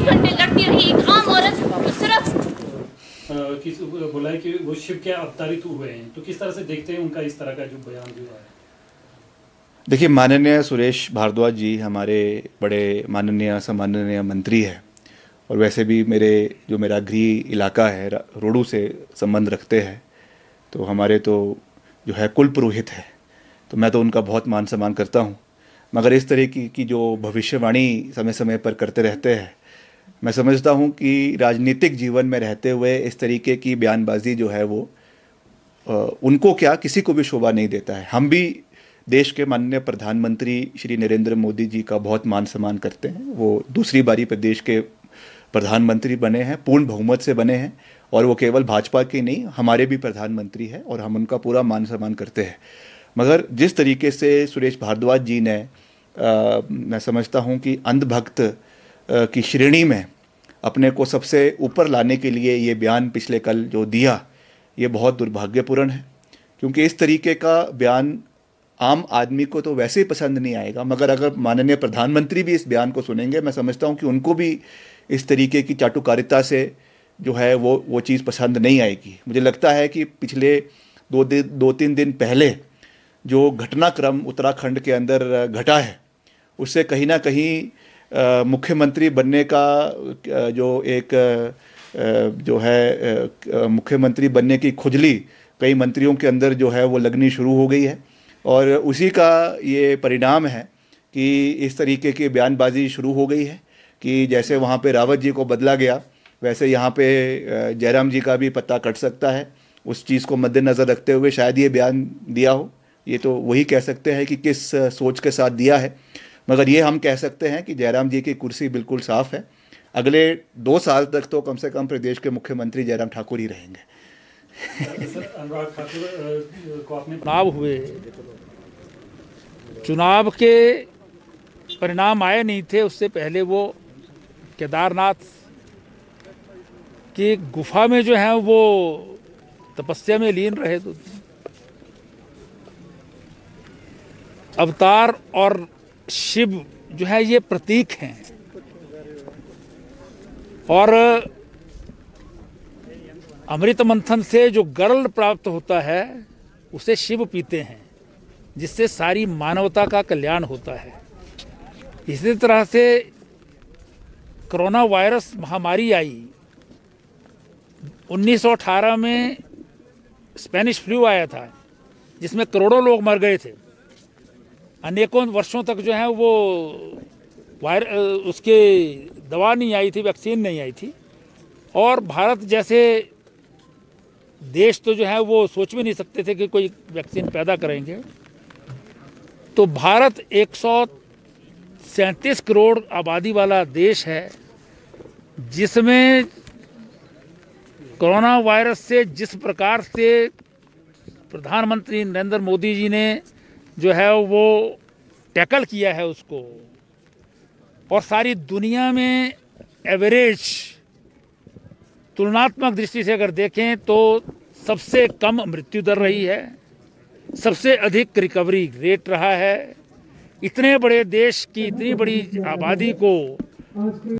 घंटे लड़ती रही एक आम औरत जो सिर्फ बोला है कि वो शिव के अवतारित हुए हैं, तो किस तरह से देखते हैं उनका इस तरह का जो बयान जो है? देखिए, माननीय सुरेश भारद्वाज जी हमारे बड़े माननीय सम्माननीय मंत्री हैं और वैसे भी मेरा गृह इलाका है रोडू से संबंध रखते हैं, तो हमारे तो जो है कुल पुरोहित है, तो मैं तो उनका बहुत मान सम्मान करता हूँ। मगर इस तरह की जो भविष्यवाणी समय समय पर करते रहते हैं, मैं समझता हूँ कि राजनीतिक जीवन में रहते हुए इस तरीके की बयानबाजी जो है वो उनको क्या किसी को भी शोभा नहीं देता है। हम भी देश के माननीय प्रधानमंत्री श्री नरेंद्र मोदी जी का बहुत मान सम्मान करते हैं। वो दूसरी बारी पर देश के प्रधानमंत्री बने हैं, पूर्ण बहुमत से बने हैं, और वो केवल भाजपा के नहीं हमारे भी प्रधानमंत्री हैं और हम उनका पूरा मान सम्मान करते हैं। मगर जिस तरीके से सुरेश भारद्वाज जी ने मैं समझता हूँ कि अंधभक्त की श्रेणी में अपने को सबसे ऊपर लाने के लिए ये बयान पिछले कल जो दिया, ये बहुत दुर्भाग्यपूर्ण है, क्योंकि इस तरीके का बयान आम आदमी को तो वैसे ही पसंद नहीं आएगा, मगर अगर माननीय प्रधानमंत्री भी इस बयान को सुनेंगे, मैं समझता हूँ कि उनको भी इस तरीके की चाटुकारिता से जो है वो चीज़ पसंद नहीं आएगी। मुझे लगता है कि पिछले 2-3 दिन पहले जो घटनाक्रम उत्तराखंड के अंदर घटा है, उससे कहीं ना कहीं मुख्यमंत्री बनने का जो एक जो है मुख्यमंत्री बनने की खुजली कई मंत्रियों के अंदर जो है वो लगनी शुरू हो गई है, और उसी का ये परिणाम है कि इस तरीके की बयानबाजी शुरू हो गई है कि जैसे वहाँ पे रावत जी को बदला गया, वैसे यहाँ पे जयराम जी का भी पत्ता कट सकता है। उस चीज़ को मद्देनज़र रखते हुए शायद ये बयान दिया हो। ये तो वही कह सकते हैं कि किस सोच के साथ दिया है, मगर ये हम कह सकते हैं कि जयराम जी की कुर्सी बिल्कुल साफ़ है। अगले 2 साल तक तो कम से कम प्रदेश के मुख्यमंत्री जयराम ठाकुर ही रहेंगे। अनुराग ठाकुर को आपने चुनाव हुए, चुनाव के परिणाम आए नहीं थे, उससे पहले वो केदारनाथ की गुफा में जो है वो तपस्या में लीन रहे। तो अवतार और शिव जो है ये प्रतीक हैं, और अमृत मंथन से जो गर्ल प्राप्त होता है उसे शिव पीते हैं, जिससे सारी मानवता का कल्याण होता है। इसी तरह से कोरोना वायरस महामारी आई, 1918 में स्पेनिश फ्लू आया था, जिसमें करोड़ों लोग मर गए थे। अनेकों वर्षों तक जो है वो उसके दवा नहीं आई थी, वैक्सीन नहीं आई थी, और भारत जैसे देश तो जो है वो सोच भी नहीं सकते थे कि कोई वैक्सीन पैदा करेंगे। तो भारत 137 करोड़ आबादी वाला देश है, जिसमें कोरोना वायरस से जिस प्रकार से प्रधानमंत्री नरेंद्र मोदी जी ने जो है वो टैकल किया है उसको, और सारी दुनिया में एवरेज तुलनात्मक दृष्टि से अगर देखें तो सबसे कम मृत्यु दर रही है, सबसे अधिक रिकवरी रेट रहा है। इतने बड़े देश की इतनी बड़ी आबादी को